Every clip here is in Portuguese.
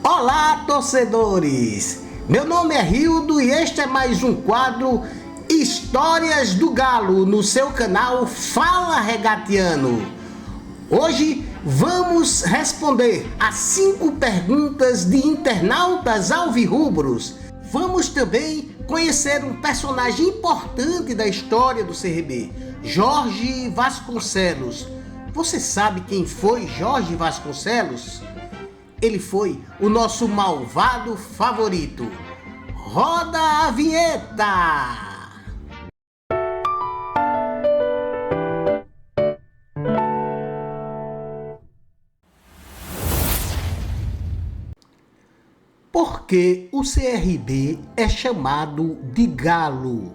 Olá, torcedores! Meu nome é Rildo e este é mais um quadro Histórias do Galo no seu canal Fala Regatiano. Hoje vamos responder a 5 perguntas de internautas alvirrubros. Vamos também conhecer um personagem importante da história do CRB, Jorge Vasconcelos. Você sabe quem foi Jorge Vasconcelos? Ele foi o nosso malvado favorito. Roda a vinheta! Por que o CRB é chamado de Galo?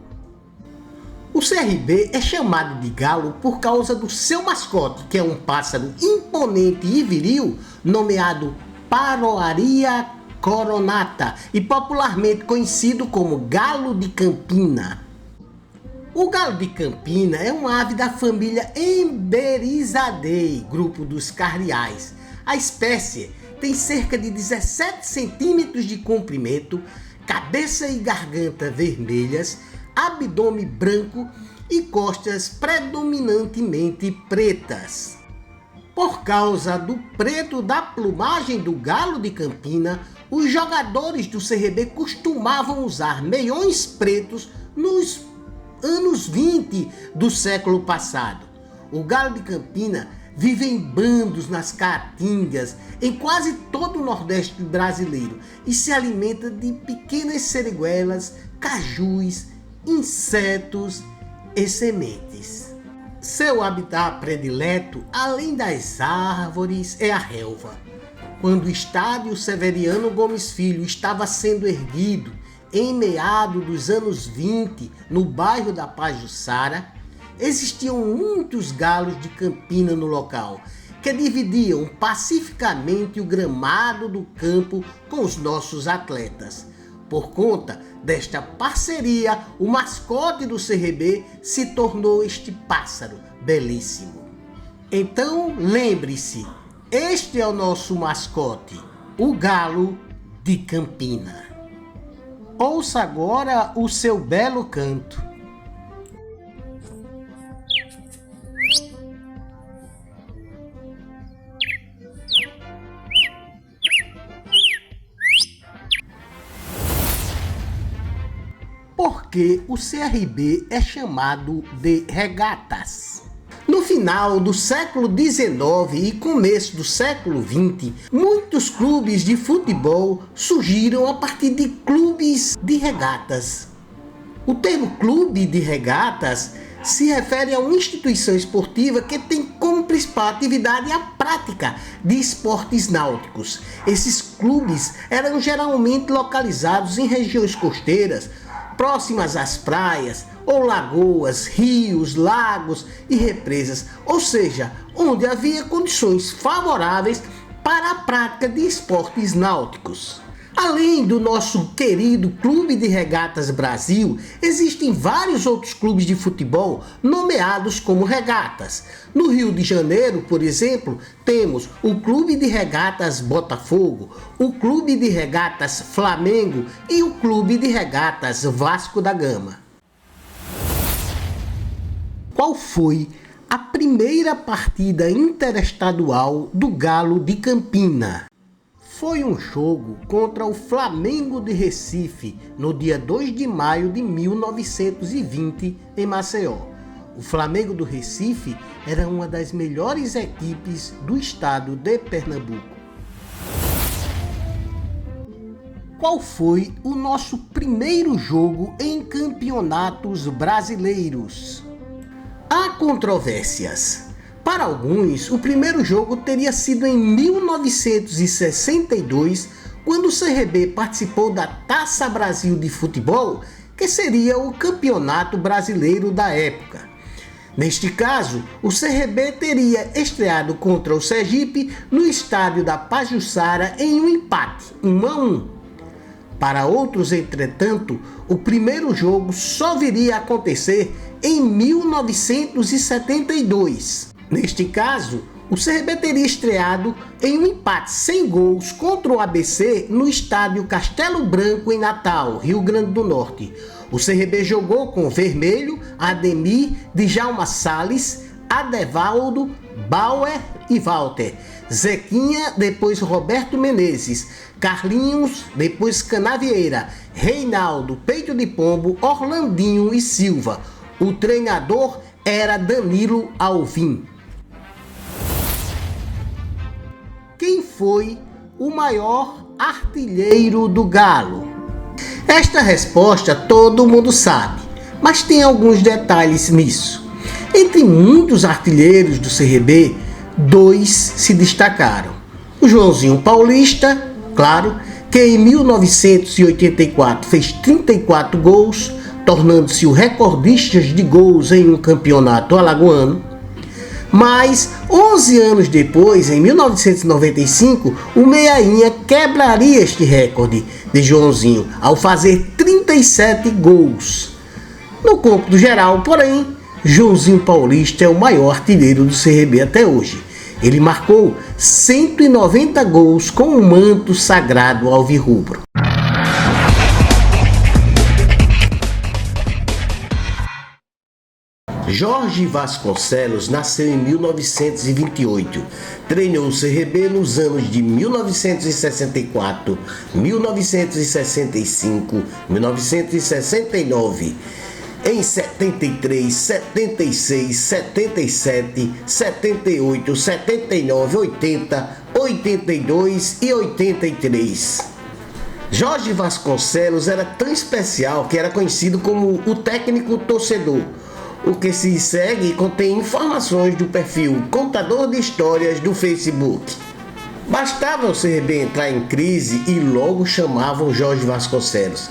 O CRB é chamado de Galo por causa do seu mascote, que é um pássaro imponente e viril, nomeado Paroaria coronata e popularmente conhecido como Galo de Campina. O galo de Campina é uma ave da família Emberizidae, grupo dos cardeais. A espécie tem cerca de 17 centímetros de comprimento, cabeça e garganta vermelhas, abdômen branco e costas predominantemente pretas. Por causa do preto da plumagem do galo de Campina, os jogadores do CRB costumavam usar meiões pretos nos anos 20 do século passado. O galo de Campina vive em bandos nas caatingas em quase todo o Nordeste brasileiro e se alimenta de pequenas seriguelas, cajus, insetos e sementes. Seu habitat predileto, além das árvores, é a relva. Quando o estádio Severiano Gomes Filho estava sendo erguido em meados dos anos 20 no bairro da Pajuçara, existiam muitos galos de Campina no local, que dividiam pacificamente o gramado do campo com os nossos atletas. Por conta desta parceria, o mascote do CRB se tornou este pássaro belíssimo. Então lembre-se, este é o nosso mascote, o Galo de Campina. Ouça agora o seu belo canto. Por que o CRB é chamado de Regatas? No final do século XIX e começo do século XX, muitos clubes de futebol surgiram a partir de clubes de regatas. O termo clube de regatas se refere a uma instituição esportiva que tem como principal atividade a prática de esportes náuticos. Esses clubes eram geralmente localizados em regiões costeiras, próximas às praias, ou lagoas, rios, lagos e represas, ou seja, onde havia condições favoráveis para a prática de esportes náuticos. Além do nosso querido Clube de Regatas Brasil, existem vários outros clubes de futebol nomeados como regatas. No Rio de Janeiro, por exemplo, temos o Clube de Regatas Botafogo, o Clube de Regatas Flamengo e o Clube de Regatas Vasco da Gama. Qual foi a primeira partida interestadual do Galo de Campina? Foi um jogo contra o Flamengo de Recife, no dia 2 de maio de 1920, em Maceió. O Flamengo do Recife era uma das melhores equipes do estado de Pernambuco. Qual foi o nosso primeiro jogo em campeonatos brasileiros? Há controvérsias. Para alguns, o primeiro jogo teria sido em 1962, quando o CRB participou da Taça Brasil de Futebol, que seria o campeonato brasileiro da época. Neste caso, o CRB teria estreado contra o Sergipe no estádio da Pajuçara em um empate, 1-1. Para outros, entretanto, o primeiro jogo só viria a acontecer em 1972. Neste caso, o CRB teria estreado em um empate sem gols contra o ABC no estádio Castelo Branco, em Natal, Rio Grande do Norte. O CRB jogou com Vermelho, Ademir, Djalma Salles, Adevaldo, Bauer e Walter, Zequinha, depois Roberto Menezes, Carlinhos, depois Canavieira, Reinaldo, Peito de Pombo, Orlandinho e Silva. O treinador era Danilo Alvim. Quem foi o maior artilheiro do Galo? Esta resposta todo mundo sabe, mas tem alguns detalhes nisso. Entre muitos artilheiros do CRB, 2 se destacaram. O Joãozinho Paulista, claro, que em 1984 fez 34 gols, tornando-se o recordista de gols em um campeonato alagoano. Mas 11 anos depois, em 1995, o Meiainha quebraria este recorde de Joãozinho ao fazer 37 gols. No cômputo geral, porém, Joãozinho Paulista é o maior artilheiro do CRB até hoje. Ele marcou 190 gols com o manto sagrado alvirrubro. Jorge Vasconcelos nasceu em 1928. Treinou o CRB nos anos de 1964, 1965, 1969. Em 73, 76, 77, 78, 79, 80, 82 e 83. Jorge Vasconcelos era tão especial que era conhecido como o técnico torcedor. O que se segue contém informações do perfil Contador de Histórias do Facebook. Bastava o CRB entrar em crise e logo chamavam Jorge Vasconcelos.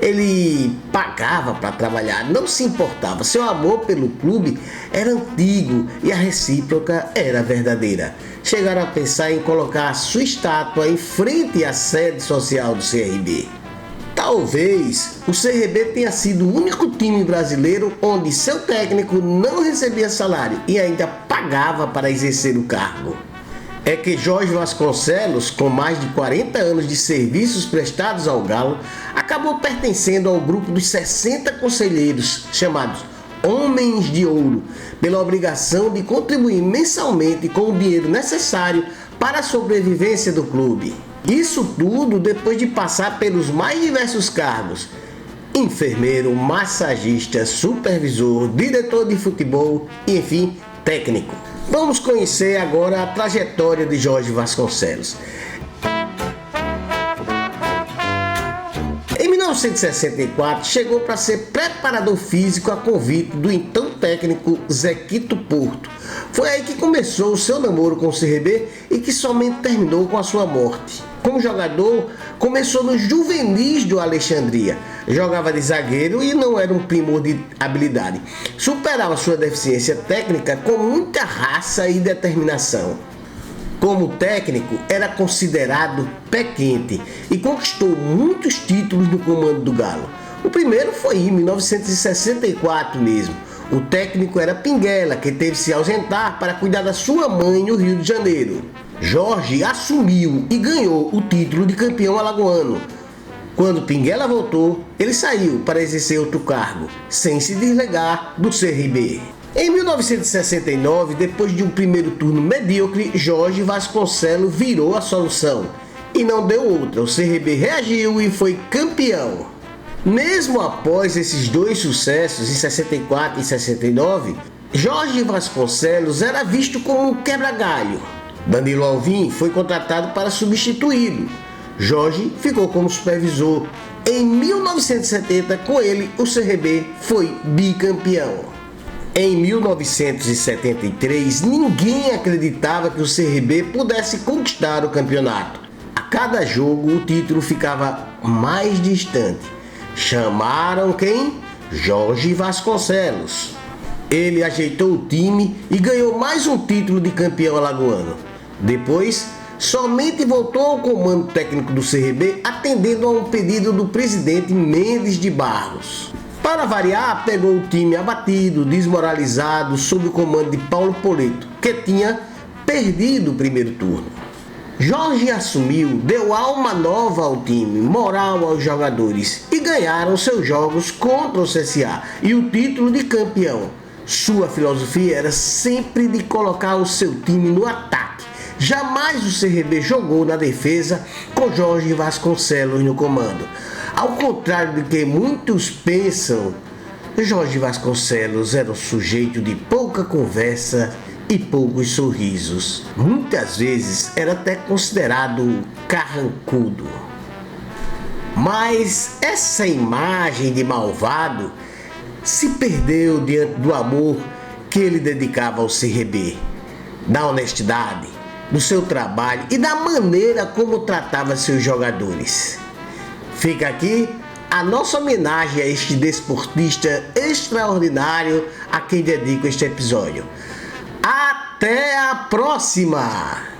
Ele pagava para trabalhar, não se importava. Seu amor pelo clube era antigo e a recíproca era verdadeira. Chegaram a pensar em colocar sua estátua em frente à sede social do CRB. Talvez o CRB tenha sido o único time brasileiro onde seu técnico não recebia salário e ainda pagava para exercer o cargo. É que Jorge Vasconcelos, com mais de 40 anos de serviços prestados ao Galo, acabou pertencendo ao grupo dos 60 conselheiros, chamados Homens de Ouro, pela obrigação de contribuir mensalmente com o dinheiro necessário para a sobrevivência do clube. Isso tudo depois de passar pelos mais diversos cargos: enfermeiro, massagista, supervisor, diretor de futebol e, enfim, técnico. Vamos conhecer agora a trajetória de Jorge Vasconcelos. Em 1964, chegou para ser preparador físico a convite do então técnico Zequito Porto. Foi aí que começou o seu namoro com o CRB e que somente terminou com a sua morte. Como jogador, começou nos juvenis do Alexandria. Jogava de zagueiro e não era um primor de habilidade. Superava sua deficiência técnica com muita raça e determinação. Como técnico, era considerado pé quente e conquistou muitos títulos no comando do Galo. O primeiro foi em 1964 mesmo. O técnico era Pinguela, que teve que se ausentar para cuidar da sua mãe no Rio de Janeiro. Jorge assumiu e ganhou o título de campeão alagoano. Quando Pinguela voltou, ele saiu para exercer outro cargo, sem se desligar do CRB. Em 1969, depois de um primeiro turno medíocre, Jorge Vasconcelos virou a solução. E não deu outra, o CRB reagiu e foi campeão. Mesmo após esses dois sucessos, em 64 e 69, Jorge Vasconcelos era visto como um quebra-galho. Danilo Alvim foi contratado para substituí-lo. Jorge ficou como supervisor. Em 1970, com ele, o CRB foi bicampeão. Em 1973, ninguém acreditava que o CRB pudesse conquistar o campeonato. A cada jogo, o título ficava mais distante. Chamaram quem? Jorge Vasconcelos. Ele ajeitou o time e ganhou mais um título de campeão alagoano. Depois, somente voltou ao comando técnico do CRB, atendendo a um pedido do presidente Mendes de Barros. Para variar, pegou o time abatido, desmoralizado, sob o comando de Paulo Poleto, que tinha perdido o primeiro turno. Jorge assumiu, deu alma nova ao time, moral aos jogadores e ganharam seus jogos contra o CSA e o título de campeão. Sua filosofia era sempre de colocar o seu time no ataque. Jamais o CRB jogou na defesa com Jorge Vasconcelos no comando. Ao contrário do que muitos pensam, Jorge Vasconcelos era um sujeito de pouca conversa e poucos sorrisos. Muitas vezes era até considerado carrancudo. Mas essa imagem de malvado se perdeu diante do amor que ele dedicava ao CRB, da honestidade, do seu trabalho e da maneira como tratava seus jogadores. Fica aqui a nossa homenagem a este desportista extraordinário a quem dedico este episódio. Até a próxima!